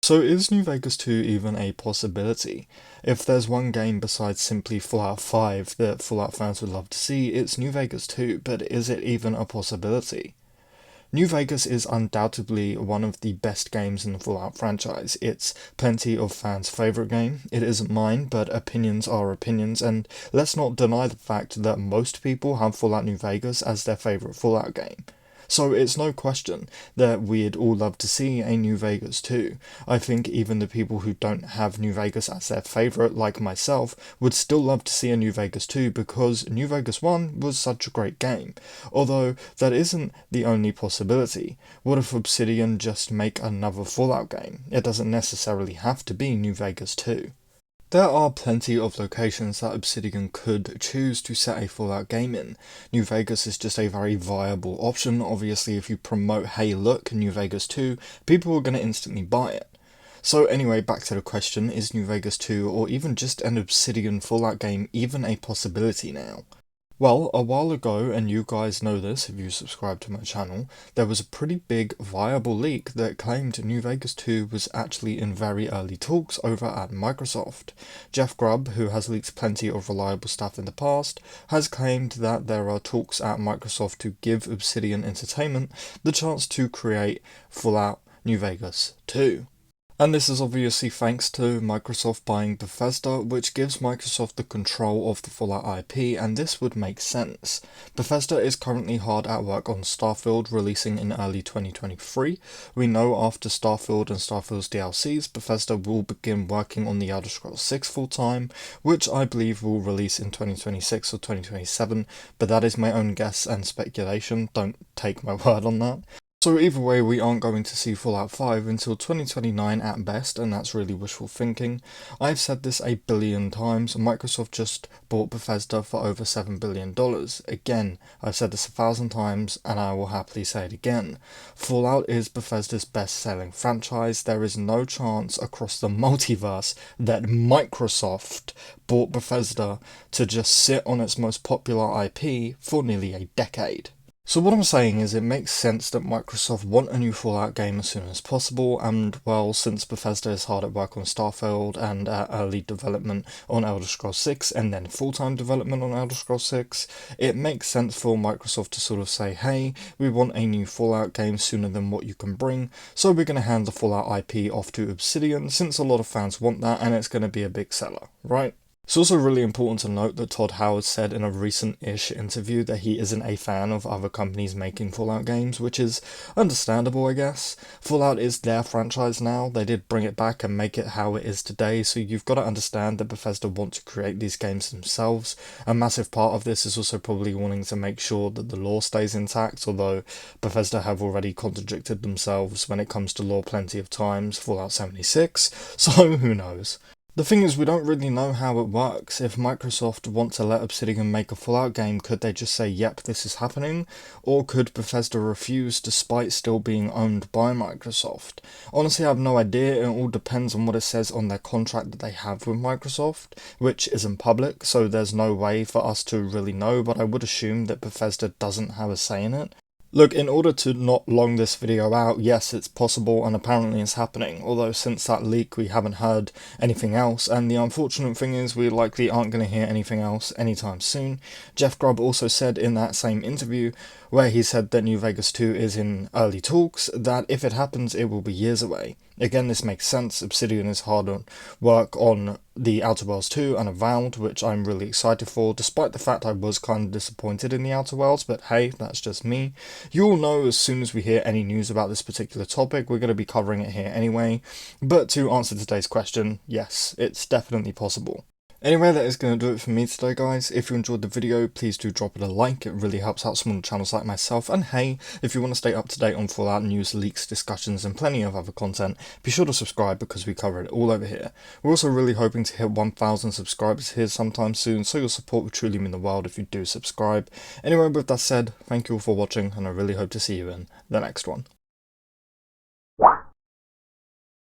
So is New Vegas 2 even a possibility? If there's one game besides simply Fallout 5 that Fallout fans would love to see, it's New Vegas 2, but is it even a possibility? New Vegas is undoubtedly one of the best games in the Fallout franchise. It's plenty of fans' favourite game. It isn't mine, but opinions are opinions, and let's not deny the fact that most people have Fallout New Vegas as their favourite Fallout game. So it's no question that we'd all love to see a New Vegas 2. I think even the people who don't have New Vegas as their favourite, like myself, would still love to see a New Vegas 2 because New Vegas 1 was such a great game. Although that isn't the only possibility. What if Obsidian just make another Fallout game? It doesn't necessarily have to be New Vegas 2. There are plenty of locations that Obsidian could choose to set a Fallout game in. New Vegas is just a very viable option. Obviously, if you promote, hey look, New Vegas 2, people are going to instantly buy it. So anyway, back to the question, is New Vegas 2 or even just an Obsidian Fallout game even a possibility now? Well, a while ago, and you guys know this if you subscribe to my channel, there was a pretty big viable leak that claimed New Vegas 2 was actually in very early talks over at Microsoft. Jeff Grubb, who has leaked plenty of reliable stuff in the past, has claimed that there are talks at Microsoft to give Obsidian Entertainment the chance to create Fallout New Vegas 2. And this is obviously thanks to Microsoft buying Bethesda, which gives Microsoft the control of the Fallout IP, and this would make sense. Bethesda is currently hard at work on Starfield, releasing in early 2023. We know after Starfield and Starfield's DLCs, Bethesda will begin working on the Elder Scrolls 6 full-time, which I believe will release in 2026 or 2027, but that is my own guess and speculation, don't take my word on that. So either way, we aren't going to see Fallout 5 until 2029 at best, and that's really wishful thinking. I've said this a billion times, Microsoft just bought Bethesda for over $7 billion. Again, I've said this 1,000 times, and I will happily say it again. Fallout is Bethesda's best-selling franchise. There is no chance across the multiverse that Microsoft bought Bethesda to just sit on its most popular IP for nearly a decade. So what I'm saying is it makes sense that Microsoft want a new Fallout game as soon as possible, and well, since Bethesda is hard at work on Starfield and early development on Elder Scrolls 6 and then full-time development on Elder Scrolls 6, it makes sense for Microsoft to sort of say, hey, we want a new Fallout game sooner than what you can bring, so we're going to hand the Fallout IP off to Obsidian since a lot of fans want that and it's going to be a big seller, right? It's also really important to note that Todd Howard said in a recent-ish interview that he isn't a fan of other companies making Fallout games, which is understandable, I guess. Fallout is their franchise now, they did bring it back and make it how it is today, so you've got to understand that Bethesda want to create these games themselves. A massive part of this is also probably wanting to make sure that the lore stays intact, although Bethesda have already contradicted themselves when it comes to lore plenty of times, Fallout 76, so who knows. The thing is, we don't really know how it works. If Microsoft want to let Obsidian make a Fallout game, could they just say, yep, this is happening? Or could Bethesda refuse despite still being owned by Microsoft? Honestly, I have no idea. It all depends on what it says on their contract that they have with Microsoft, which isn't public, so there's no way for us to really know, but I would assume that Bethesda doesn't have a say in it. Look, in order to not long this video out, yes, it's possible and apparently it's happening, although since that leak we haven't heard anything else, and the unfortunate thing is we likely aren't going to hear anything else anytime soon. Jeff Grubb also said in that same interview, where he said that New Vegas 2 is in early talks, that if it happens it will be years away. Again, this makes sense. Obsidian is hard on work on the Outer Worlds 2 and Avowed, which I'm really excited for, despite the fact I was kind of disappointed in the Outer Worlds, but hey, that's just me. You'll know as soon as we hear any news about this particular topic, we're going to be covering it here anyway. But to answer today's question, yes, it's definitely possible. Anyway, that is going to do it for me today, guys. If you enjoyed the video, please do drop it a like. It really helps out smaller channels like myself. And hey, if you want to stay up to date on Fallout news, leaks, discussions, and plenty of other content, be sure to subscribe because we cover it all over here. We're also really hoping to hit 1,000 subscribers here sometime soon, so your support would truly mean the world if you do subscribe. Anyway, with that said, thank you all for watching, and I really hope to see you in the next one.